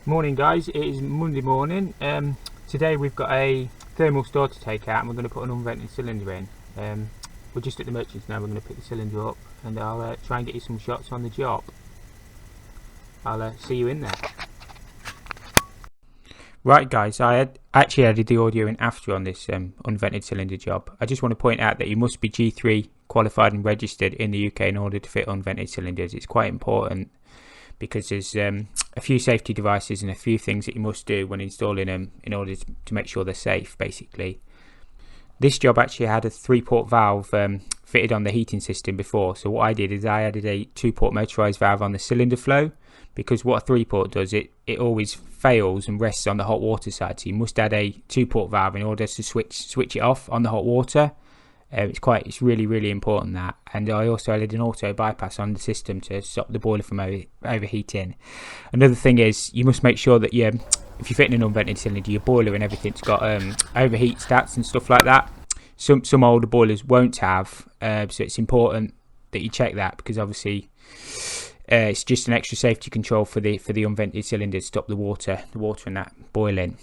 Morning guys, it is Monday morning. Today we've got a thermal store to take out and we're going to put an unvented cylinder in. We're just at the merchants now. We're going to pick the cylinder up and I'll try and get you some shots on the job. I'll see you in there. Right guys, I had actually added the audio in after on this unvented cylinder job. I just want to point out that you must be G3 qualified and registered in the UK in order to fit unvented cylinders. It's quite important because there's a few safety devices and a few things that you must do when installing them in order to make sure they're safe, basically. This job actually had a 3-port valve fitted on the heating system before, so what I did is I added a 2-port motorised valve on the cylinder flow, because what a 3-port does, it always fails and rests on the hot water side, so you must add a 2-port valve in order to switch it off on the hot water. It's really important that. And I also added an auto bypass on the system to stop the boiler from overheating. Another thing is you must make sure that if you're fitting an unvented cylinder, your boiler and everything's got overheat stats and stuff like that. Some older boilers won't have, so it's important that you check that, because obviously it's just an extra safety control for the unvented cylinder to stop the water and that boiling.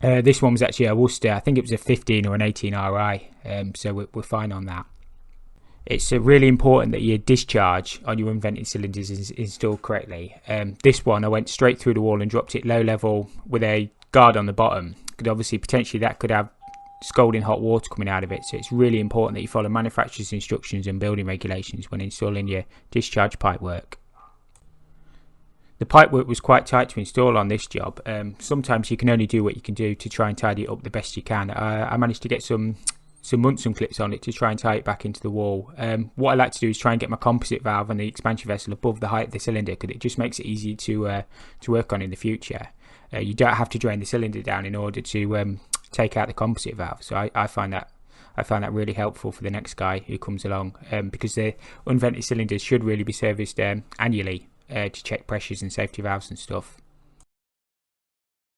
This one was actually a Worcester. I think it was a 15 or an 18 RI, so we're fine on that. It's really important that your discharge on your unvented cylinders is installed correctly. This one I went straight through the wall and dropped it low level with a guard on the bottom, because obviously potentially that could have scalding hot water coming out of it, so it's really important that you follow manufacturer's instructions and building regulations when installing your discharge pipe work. The pipework was quite tight to install on this job. Sometimes you can only do what you can do to try and tidy it up the best you can. I managed to get some Munson clips on it to try and tie it back into the wall. What I like to do is try and get my composite valve and the expansion vessel above the height of the cylinder, because it just makes it easy to work on in the future. You don't have to drain the cylinder down in order to take out the composite valve. So I find that really helpful for the next guy who comes along, because the unvented cylinders should really be serviced annually. To check pressures and safety valves and stuff.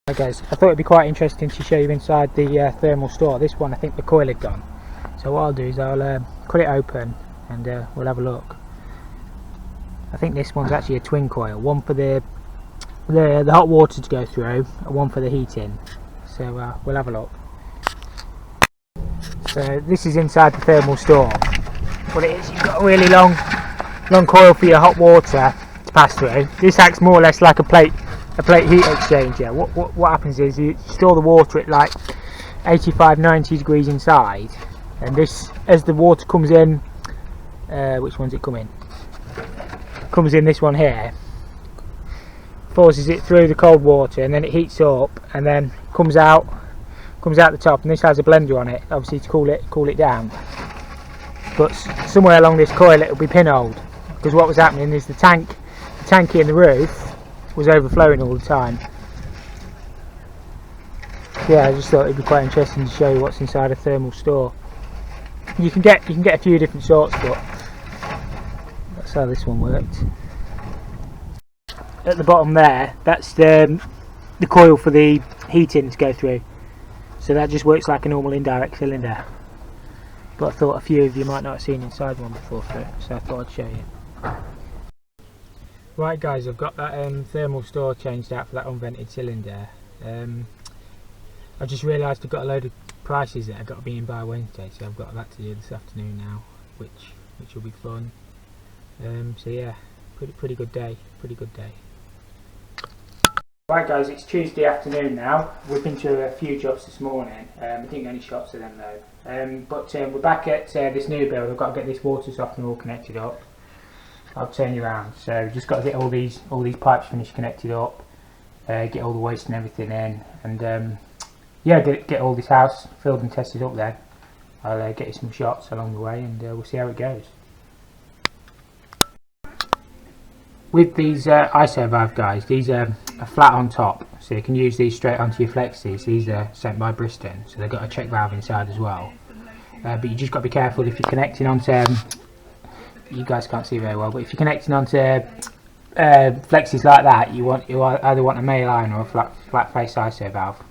Right guys, I thought it'd be quite interesting to show you inside the thermal store. This one, I think the coil had gone, so what I'll do is I'll cut it open and we'll have a look. I think this one's actually a twin coil, one for the hot water to go through and one for the heating, so we'll have a look. So this is inside the thermal store. What it is, you've got a really long coil for your hot water pass through. This acts more or less like a plate heat exchanger. What happens is you store the water at like 85-90 degrees inside, and this, as the water comes in, which one's it coming? Comes in this one here, forces it through the cold water, and then it heats up and then comes out the top, and this has a blender on it, obviously to cool it down. But somewhere along this coil it'll be pinholed, because what was happening is the tank in the roof was overflowing all the time. Yeah, I just thought it'd be quite interesting to show you what's inside a thermal store. You can get a few different sorts, but that's how this one worked. At the bottom there, that's the coil for the heating to go through, so that just works like a normal indirect cylinder, but I thought a few of you might not have seen inside one before, so I thought I'd show you. Right guys, I've got that thermal store changed out for that unvented cylinder. I just realised I've got a load of prices that I've got to be in by Wednesday, so I've got that to do this afternoon now, which will be fun. So yeah, pretty good day. Right guys, it's Tuesday afternoon now. We've been to a few jobs this morning. I didn't get any shots of them though. But we're back at this new build. I've got to get this water softener all connected up. I'll turn you around. So just got to get all these pipes finished connected up, get all the waste and everything in, and yeah, get all this house filled and tested up. Then I'll get you some shots along the way, and we'll see how it goes. With these ISO valve guys, these are flat on top, so you can use these straight onto your flexes. These are sent by Bristol, so they've got a check valve inside as well. But you just got to be careful if you're connecting onto you guys can't see very well, but if you're connecting onto flexes like that, you either want a male iron or a flat face ISO valve.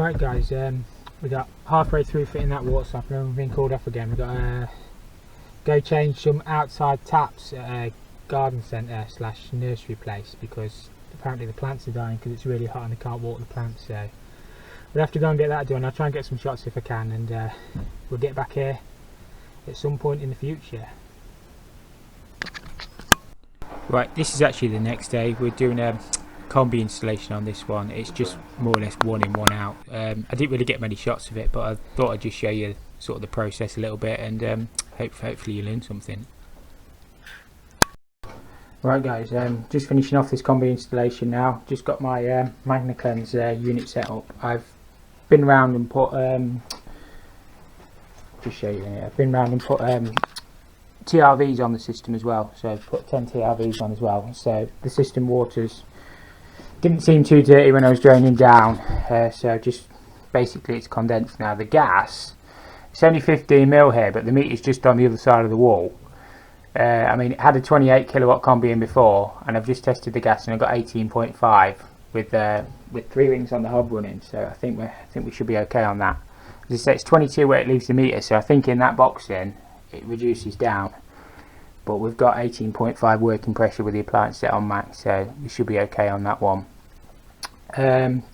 Right guys, we got halfway through fitting that water softener and we've been called off again. We've got to go change some outside taps at a garden centre / nursery place because apparently the plants are dying because it's really hot and they can't water the plants, so we'll have to go and get that done. I'll try and get some shots if I can, and we'll get back here at some point in the future. Right, this is actually the next day. We're doing a combi installation on this one. It's just more or less one in, one out. I didn't really get many shots of it, but I thought I'd just show you sort of the process a little bit, and hopefully you learn something. Right guys, just finishing off this combi installation now. Just got my Magna Cleanse unit set up. I've been round and put just show you here. I've been round and put TRVs on the system as well. So I've put 10 TRVs on as well. So the system waters didn't seem too dirty when I was draining down. So just basically it's condensed now. The gas, it's only 15 mil here, but the meter's just on the other side of the wall. I mean, it had a 28 kilowatt combi in before, and I've just tested the gas and I've got 18.5 with 3 rings on the hob running. So I think we should be okay on that. As I say, it's 22 where it leaves the meter, so I think in that box then it reduces down. But we've got 18.5 working pressure with the appliance set on max, so we should be okay on that one.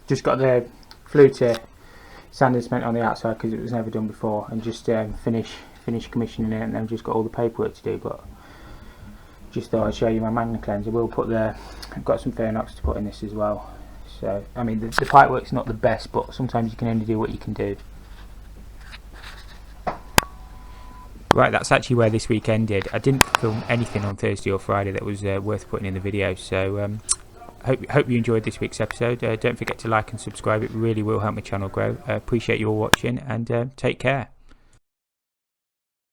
Just got the fluter sand and cement on the outside because it was never done before, and just finish commissioning it, and then just got all the paperwork to do. But just thought I'd show you my Magna Cleanse. I've got some Fernox to put in this as well. So I mean, the pipework's not the best, but sometimes you can only do what you can do. Right, that's actually where this week ended. I didn't film anything on Thursday or Friday that was worth putting in the video, so hope you enjoyed this week's episode. Don't forget to like and subscribe, it really will help my channel grow. Appreciate you all watching, and take care.